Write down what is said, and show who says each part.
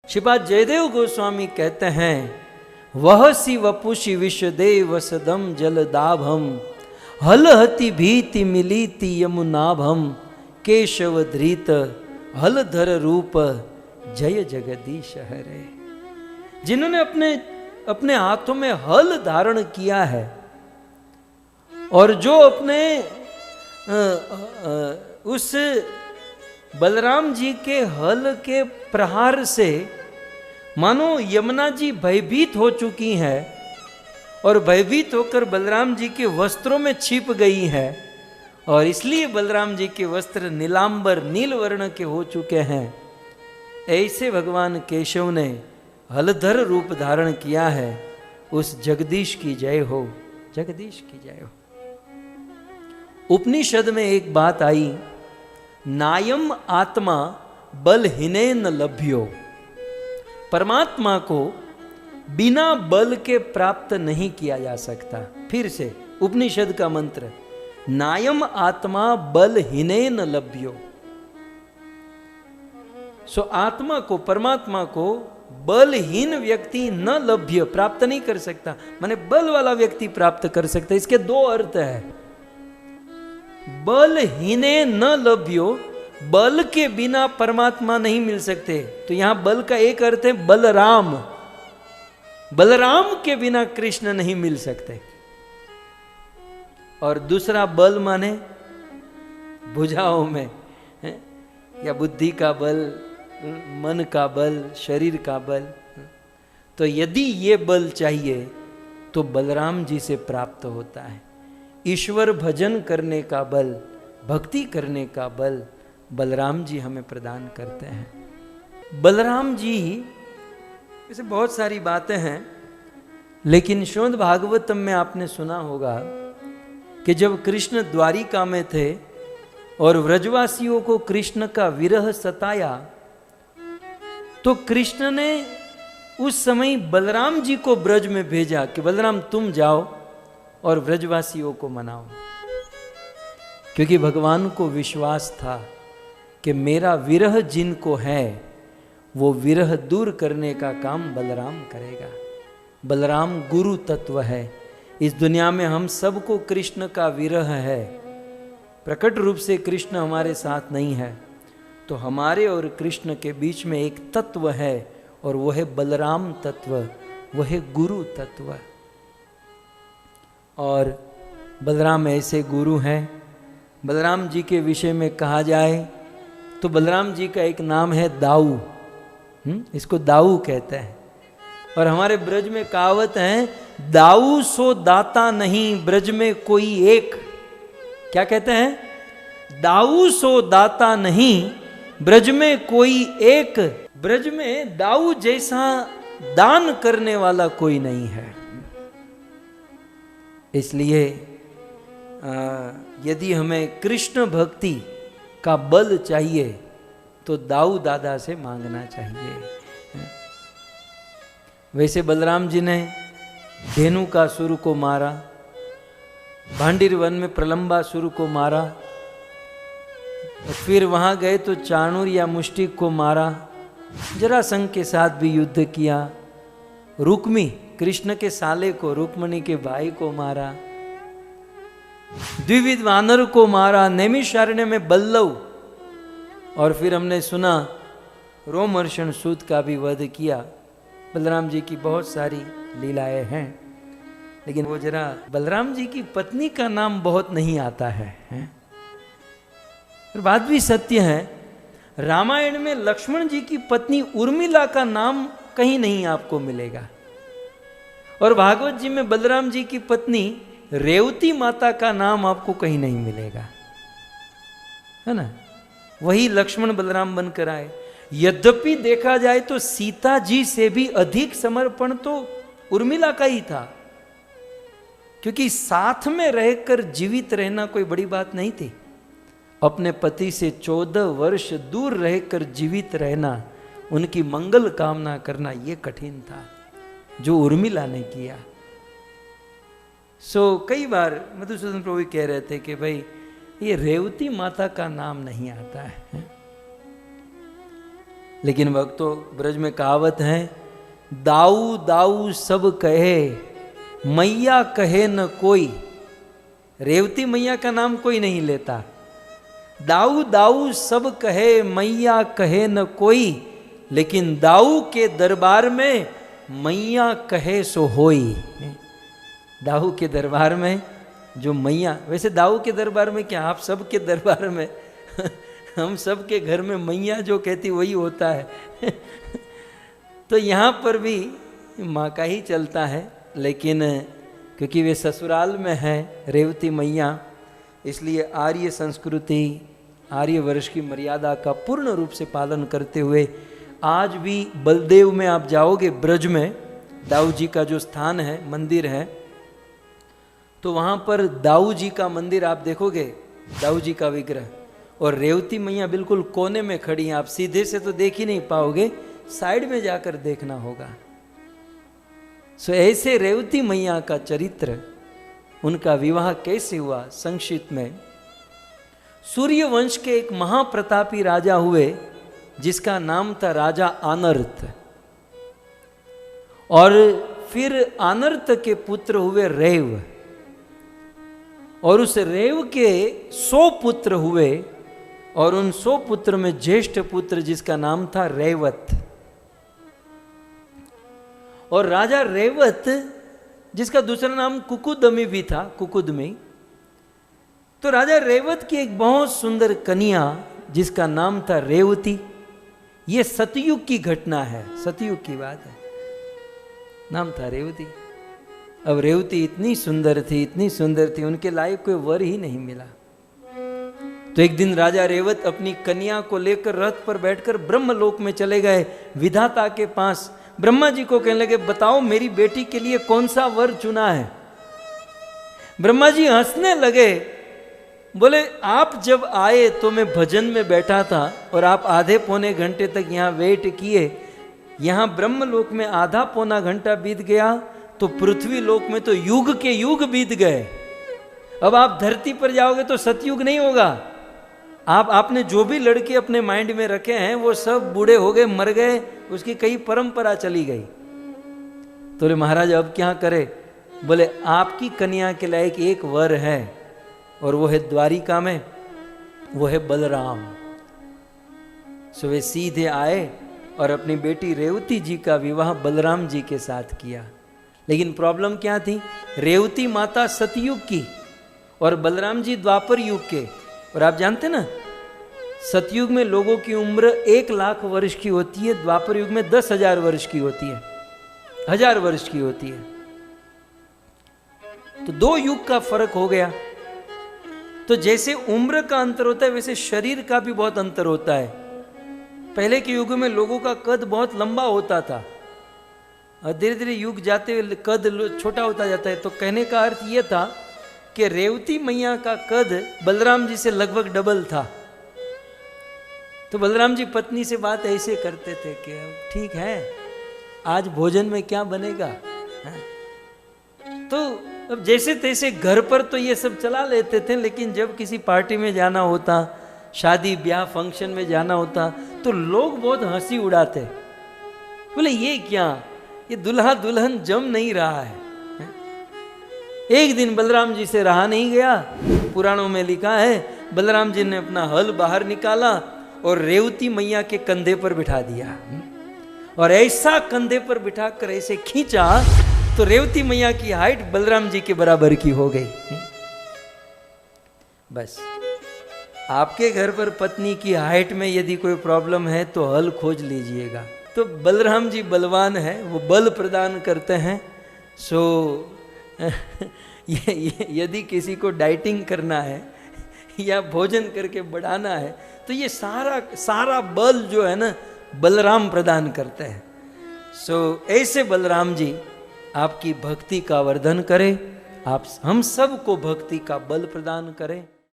Speaker 1: श्रीपाद जयदेव गोस्वामी कहते हैं, वह सी वपुषि विश्वदेव सदम जलदाभम हलहति भीति मिलीति यमुनाभम केशव धृत हलधर रूप जय जगदीश हरे। जिन्होंने अपने हाथों में हल धारण किया है और जो अपने उस बलराम जी के हल के प्रहार से मानो यमुना जी भयभीत हो चुकी है और भयभीत होकर बलराम जी के वस्त्रों में छिप गई है, और इसलिए बलराम जी के वस्त्र नीलांबर नील वर्ण के हो चुके हैं। ऐसे भगवान केशव ने हलधर रूप धारण किया है। उस जगदीश की जय हो, जगदीश की जय हो। उपनिषद में एक बात आई, नायम आत्मा बलहीनेन लभ्यो। परमात्मा को बिना बल के प्राप्त नहीं किया जा सकता। फिर से उपनिषद का मंत्र, नायम आत्मा बलहीनेन लभ्यो। सो आत्मा को, परमात्मा को बलहीन व्यक्ति न लभ्य, प्राप्त नहीं कर सकता। माने बल वाला व्यक्ति प्राप्त कर सकता है। इसके दो अर्थ है। बलहीने न लभ्यो, बल के बिना परमात्मा नहीं मिल सकते। तो यहां बल का एक अर्थ है बलराम, बलराम के बिना कृष्ण नहीं मिल सकते। और दूसरा बल माने भुजाओं में है? या बुद्धि का बल, मन का बल, शरीर का बल। तो यदि ये बल चाहिए तो बलराम जी से प्राप्त होता है। ईश्वर भजन करने का बल, भक्ति करने का बल बलराम जी हमें प्रदान करते हैं। बलराम जी, ऐसे बहुत सारी बातें हैं, लेकिन श्रीमद् भागवतम में आपने सुना होगा कि जब कृष्ण द्वारिका में थे और व्रजवासियों को कृष्ण का विरह सताया, तो कृष्ण ने उस समय बलराम जी को ब्रज में भेजा कि बलराम तुम जाओ और व्रजवासियों को मनाओ, क्योंकि भगवान को विश्वास था कि मेरा विरह जिनको है वो विरह दूर करने का काम बलराम करेगा। बलराम गुरु तत्व है। इस दुनिया में हम सबको कृष्ण का विरह है। प्रकट रूप से कृष्ण हमारे साथ नहीं है, तो हमारे और कृष्ण के बीच में एक तत्व है, और वह है बलराम तत्व, वह है गुरु तत्व। और बलराम ऐसे गुरु हैं। बलराम जी के विषय में कहा जाए तो बलराम जी का एक नाम है दाऊ। इसको दाऊ कहते हैं। और हमारे ब्रज में कहावत है, दाऊ सो दाता नहीं ब्रज में कोई एक। क्या कहते हैं? दाऊ सो दाता नहीं ब्रज में कोई एक। ब्रज में दाऊ जैसा दान करने वाला कोई नहीं है। इसलिए यदि हमें कृष्ण भक्ति का बल चाहिए तो दाऊ दादा से मांगना चाहिए। वैसे बलराम जी ने धेनुकासुर को मारा, भांडिर वन में प्रलंबासुर को मारा, फिर वहां गए तो चाणूर या मुष्टिक को मारा, जरासंध के साथ भी युद्ध किया, रुक्मी कृष्ण के साले को, रुक्मणी के भाई को मारा, द्विविध वानर को मारा, नैमिषारण्य में बल्लव, और फिर हमने सुना रोमहर्षण सूत का भी वध किया। बलराम जी की बहुत सारी लीलाएं हैं, लेकिन वो जरा बलराम जी की पत्नी का नाम बहुत नहीं आता है, और बात भी सत्य है, रामायण में लक्ष्मण जी की पत्नी उर्मिला का नाम कहीं नहीं आपको मिलेगा, और भागवत जी में बलराम जी की पत्नी रेवती माता का नाम आपको कहीं नहीं मिलेगा, है ना। वही लक्ष्मण बलराम बनकर आए। यद्यपि देखा जाए तो सीता जी से भी अधिक समर्पण तो उर्मिला का ही था, क्योंकि साथ में रहकर जीवित रहना कोई बड़ी बात नहीं थी। अपने पति से 14 वर्ष दूर रहकर जीवित रहना, उनकी मंगल कामना करना, यह कठिन था जो उर्मिला ने किया। कई बार मधुसूदन प्रभु कह रहे थे कि भाई ये रेवती माता का नाम नहीं आता है। लेकिन भक्तों, ब्रज में कहावत है, दाऊ दाऊ सब कहे मैया कहे न कोई। रेवती मैया का नाम कोई नहीं लेता। दाऊ दाऊ सब कहे मैया कहे न कोई, लेकिन दाऊ के दरबार में मैया कहे सो होई। दाऊ के दरबार में जो मैया, वैसे दाऊ के दरबार में क्या, आप सब के दरबार में हम सब के घर में मैया जो कहती वही होता है। तो यहाँ पर भी माँ का ही चलता है, लेकिन क्योंकि वे ससुराल में है रेवती मैया, इसलिए आर्य संस्कृति, आर्य वर्ष की मर्यादा का पूर्ण रूप से पालन करते हुए आज भी बलदेव में आप जाओगे, ब्रज में दाऊ जी का जो स्थान है, मंदिर है, तो वहाँ पर दाऊ जी का मंदिर आप देखोगे, दाऊ जी का विग्रह, और रेवती मैया बिल्कुल कोने में खड़ी हैं। आप सीधे से तो देख ही नहीं पाओगे, साइड में जाकर देखना होगा। सो ऐसे रेवती मैया का चरित्र, उनका विवाह कैसे हुआ, संक्षिप्त में, सूर्य वंश के एक महाप्रतापी राजा हुए जिसका नाम था राजा आनर्त, और फिर आनर्त के पुत्र हुए रेव, और उस रेव के 100 पुत्र हुए, और उन 100 पुत्र में ज्येष्ठ पुत्र जिसका नाम था रेवत। और राजा रेवत, जिसका दूसरा नाम कुकुदमी भी था, कुकुदमी, तो राजा रेवत की एक बहुत सुंदर कन्या जिसका नाम था रेवती। ये सतयुग की घटना है, सतयुग की बात है, नाम था रेवती। अब रेवती इतनी सुंदर थी, इतनी सुंदर थी, उनके लायक कोई वर ही नहीं मिला। तो एक दिन राजा रेवत अपनी कन्या को लेकर रथ पर बैठकर ब्रह्मलोक में चले गए, विधाता के पास। ब्रह्मा जी को कहने लगे, बताओ मेरी बेटी के लिए कौन सा वर चुना है। ब्रह्मा जी हंसने लगे, बोले आप जब आए तो मैं भजन में बैठा था, और आप आधे पौने घंटे तक यहाँ वेट किए, यहाँ ब्रह्मलोक में आधा पौना घंटा बीत गया, तो पृथ्वी लोक में तो युग के युग बीत गए। अब आप धरती पर जाओगे तो सतयुग नहीं होगा। आपने जो भी लड़के अपने माइंड में रखे हैं वो सब बूढ़े हो गए, मर गए, उसकी कई परंपरा चली गई। तो बोले महाराज अब क्या करे। बोले आपकी कन्या के लायक एक वर है, और वो है द्वारिका में, वो है बलराम। सो वे सीधे आए और अपनी बेटी रेवती जी का विवाह बलराम जी के साथ किया। लेकिन प्रॉब्लम क्या थी, रेवती माता सतयुग की और बलराम जी द्वापर युग के। और आप जानते ना, सतयुग में लोगों की उम्र 1,00,000 वर्ष की होती है, द्वापर युग में 10,000 वर्ष की होती है, 1000 वर्ष की होती है। तो 2 युग का फर्क हो गया। तो जैसे उम्र का अंतर होता है, वैसे शरीर का भी बहुत अंतर होता है। पहले के युग में लोगों का कद बहुत लंबा होता था, और धीरे धीरे युग जाते हुए कद छोटा होता जाता है। तो कहने का अर्थ यह था कि रेवती मैया का कद बलराम जी से लगभग डबल था। तो बलराम जी पत्नी से बात ऐसे करते थे कि ठीक है, आज भोजन में क्या बनेगा। तो अब जैसे तैसे घर पर तो ये सब चला लेते थे, लेकिन जब किसी पार्टी में जाना होता, शादी ब्याह फंक्शन में जाना होता, तो लोग बहुत हंसी उड़ाते। बोले ये क्या, ये दुल्हा दुल्हन जम नहीं रहा है। एक दिन बलराम जी से रहा नहीं गया। पुराणों में लिखा है, बलराम जी ने अपना हल बाहर निकाला और रेवती मैया के कंधे पर बिठा दिया, और ऐसा कंधे पर बिठाकर ऐसे खींचा तो रेवती मैया की हाइट बलराम जी के बराबर की हो गई। बस आपके घर पर पत्नी की हाइट में यदि कोई प्रॉब्लम है तो हल खोज लीजिएगा। तो बलराम जी बलवान है, वो बल प्रदान करते हैं। सो यदि किसी को डाइटिंग करना है या भोजन करके बढ़ाना है, तो ये सारा बल जो है ना, बलराम प्रदान करते हैं। सो ऐसे बलराम जी आपकी भक्ति का वर्धन करें, आप हम सबको भक्ति का बल प्रदान करें।